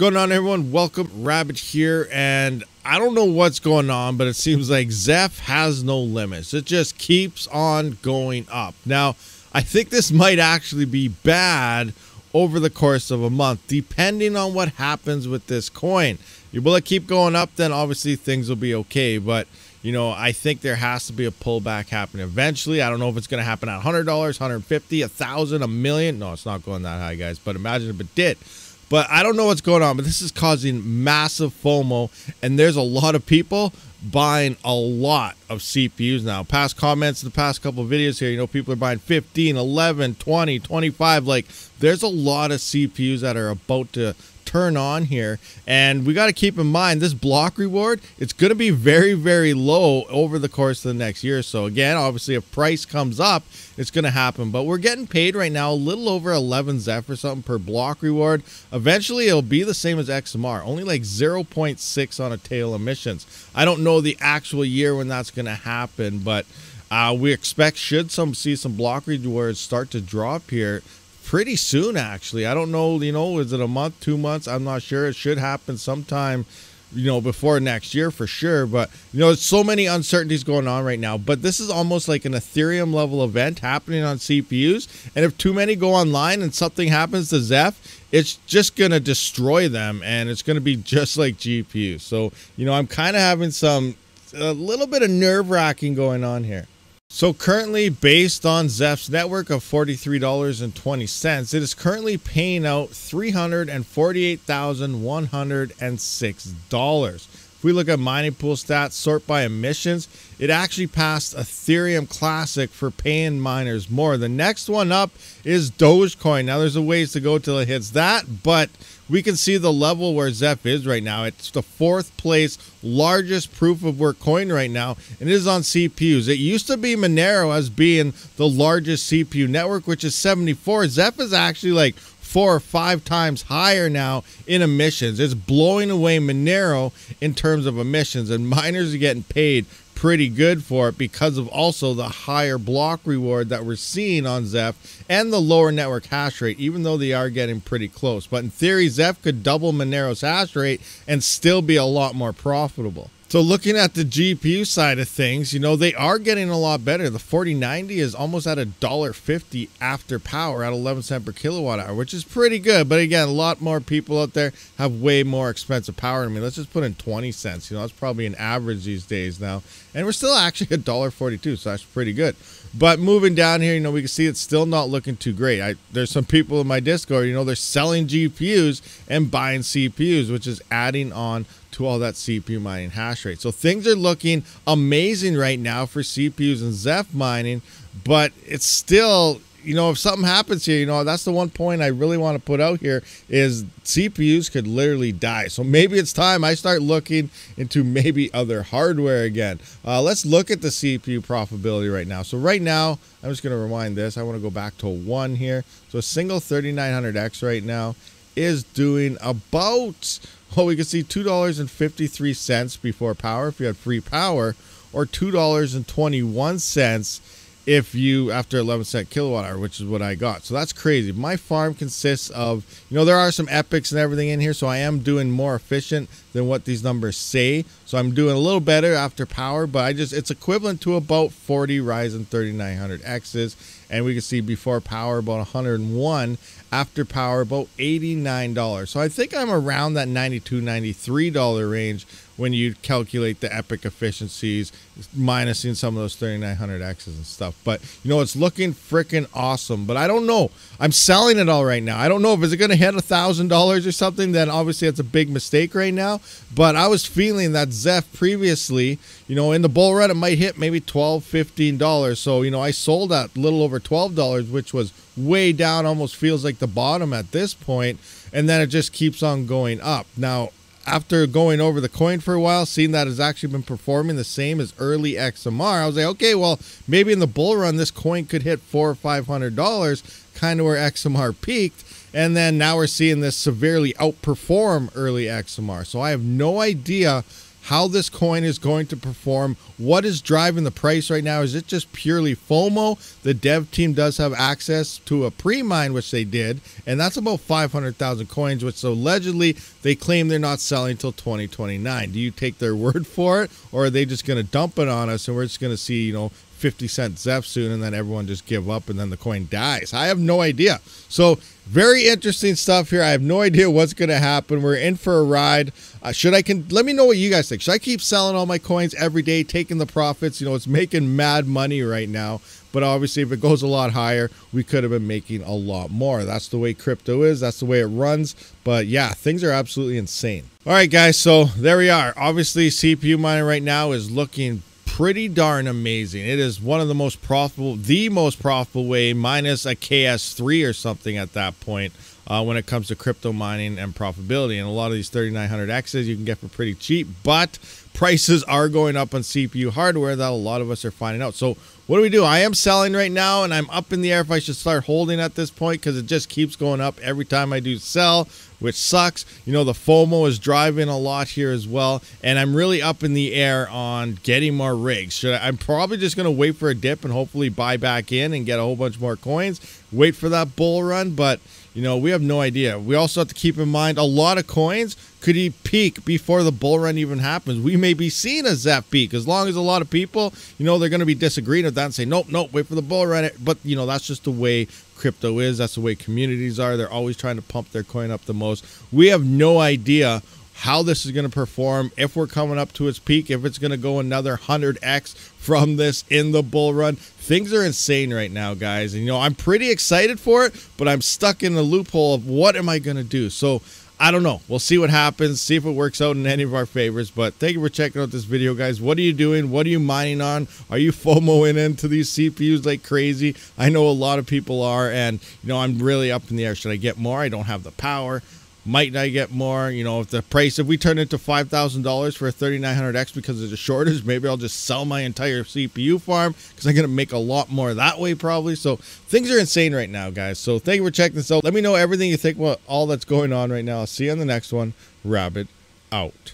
going on, everyone? Welcome. Rabid here, and I don't know what's going on, but it seems like ZEPH has no limits. It just keeps on going up. Now, I think this might actually be bad over the course of a month, depending on what happens with this coin. Will it keep going up? Then obviously things will be okay, but you know, I think there has to be a pullback happening eventually. I don't know if it's going to happen at $100, $150, $1,000, $1 million. No, it's not going that high, guys, but imagine if it did. But I don't know what's going on, but this is causing massive FOMO, and there's a lot of people buying a lot of CPUs now. Past comments in the past couple of videos here, you know, people are buying 15, 11, 20, 25. Like, there's a lot of CPUs that are about to turn on here, and we got to keep in mind this block reward, it's going to be very, very low over the course of the next year or so. Again, obviously if price comes up, it's going to happen, but we're getting paid right now a little over 11 ZEPH or something per block reward. Eventually it'll be the same as XMR, only like 0.6 on a tail emissions. I don't know the actual year when that's going to happen, but we expect see some block rewards start to drop here pretty soon, actually. I don't know, you know, is it a month, 2 months? I'm not sure. It should happen sometime, you know, before next year for sure. But, you know, there's so many uncertainties going on right now. But this is almost like an Ethereum level event happening on CPUs. And if too many go online and something happens to ZEPH, it's just going to destroy them. And it's going to be just like GPUs. So, you know, I'm kind of having a little bit of nerve-wracking going on here. So currently, based on ZEPH's network of $43.20, it is currently paying out $348,106. If we look at mining pool stats, sort by emissions, it actually passed Ethereum Classic for paying miners more. The next one up is Dogecoin. Now, there's a ways to go till it hits that, but we can see the level where ZEPH is right now. It's the 4th place largest proof of work coin right now, and it is on CPUs. It used to be Monero as being the largest CPU network, which is 74. ZEPH is actually like 4 or 5 times higher now in emissions. It's blowing away Monero in terms of emissions, and miners are getting paid pretty good for it because of also the higher block reward that we're seeing on ZEPH and the lower network hash rate, even though they are getting pretty close. But in theory, ZEPH could double Monero's hash rate and still be a lot more profitable. So looking at the GPU side of things, you know, they are getting a lot better. The 4090 is almost at $1.50 after power at 11 cents per kilowatt hour, which is pretty good. But again, a lot more people out there have way more expensive power than me. Let's just put in 20 cents. You know, that's probably an average these days now. And we're still actually at $1.42, so that's pretty good. But moving down here, you know, we can see it's still not looking too great. There's some people in my Discord, you know, they're selling GPUs and buying CPUs, which is adding on to all that CPU mining hash rate. So things are looking amazing right now for CPUs and ZEPH mining, but it's still, you know, if something happens here, you know, that's the one point I really want to put out here is CPUs could literally die. So maybe it's time I start looking into maybe other hardware again. Let's look at the CPU profitability right now. So right now, I'm just going to rewind this. I want to go back to 1 here. So a single 3900X right now is doing about, well, we can see $2.53 before power if you had free power, or $2.21 if you after 11 cent kilowatt hour, which is what I got. So that's crazy. My farm consists of, you know, there are some epics and everything in here, so I am doing more efficient than what these numbers say. So I'm doing a little better after power, but it's equivalent to about 40 Ryzen 3900Xs, and we can see before power about 101, after power about $89. So I think I'm around that $92, $93 range when you calculate the epic efficiencies, minusing some of those 3900Xs and stuff. But, you know, it's looking freaking awesome. But I don't know. I'm selling it all right now. I don't know if it's going to hit $1,000 or something. Then obviously that's a big mistake right now. But I was feeling that ZEPH previously, you know, in the bull run, it might hit maybe $12, $15. So, you know, I sold at a little over $12, which was way down, almost feels like the bottom at this point. And then it just keeps on going up. Now, after going over the coin for a while, seeing that it's actually been performing the same as early XMR, I was like, okay, well, maybe in the bull run, this coin could hit $400 or $500, kind of where XMR peaked. And then now we're seeing this severely outperform early XMR. So I have no idea how this coin is going to perform, what is driving the price right now. Is it just purely FOMO? The dev team does have access to a pre-mine, which they did, and that's about 500,000 coins, which so allegedly they claim they're not selling until 2029. Do you take their word for it, or are they just going to dump it on us and we're just going to see, you know, 50-cent ZEPH soon, and then everyone just give up and then the coin dies? I have no idea. So very interesting stuff here. I have no idea what's going to happen. We're in for a ride. Let me know what you guys think. Should I keep selling all my coins every day, taking the profits? You know, it's making mad money right now, but obviously if it goes a lot higher, we could have been making a lot more. That's the way crypto is. That's the way it runs. But yeah, things are absolutely insane. All right, guys, so there we are. Obviously, CPU mining right now is looking pretty darn amazing. It is one of the most profitable way, minus a KS3 or something at that point, when it comes to crypto mining and profitability. And a lot of these 3900Xs you can get for pretty cheap, but prices are going up on CPU hardware that a lot of us are finding out. So what do? I am selling right now, and I'm up in the air if I should start holding at this point, because it just keeps going up every time I do sell, which sucks. You know, the FOMO is driving a lot here as well, and I'm really up in the air on getting more rigs. I'm probably just going to wait for a dip and hopefully buy back in and get a whole bunch more coins, wait for that bull run, but you know, we have no idea. We also have to keep in mind a lot of coins could peak before the bull run even happens. We may be seeing a ZEPH peak, as long as a lot of people, you know, they're going to be disagreeing with that and say, nope, wait for the bull run. But, you know, that's just the way crypto is. That's the way communities are. They're always trying to pump their coin up the most. We have no idea how this is going to perform, if we're coming up to its peak, if it's going to go another 100x from this in the bull run. Things are insane right now, guys. And, you know, I'm pretty excited for it, but I'm stuck in the loophole of what am I going to do? So I don't know. We'll see what happens, see if it works out in any of our favors. But thank you for checking out this video, guys. What are you doing? What are you mining on? Are you FOMOing into these CPUs like crazy? I know a lot of people are, and, you know, I'm really up in the air. Should I get more? I don't have the power. Might I get more? You know, if we turn into $5,000 for a 3900X because of a shortage, maybe I'll just sell my entire CPU farm, because I'm going to make a lot more that way probably. So things are insane right now, guys. So thank you for checking this out. Let me know everything you think about all that's going on right now. I'll see you on the next one. Rabid out.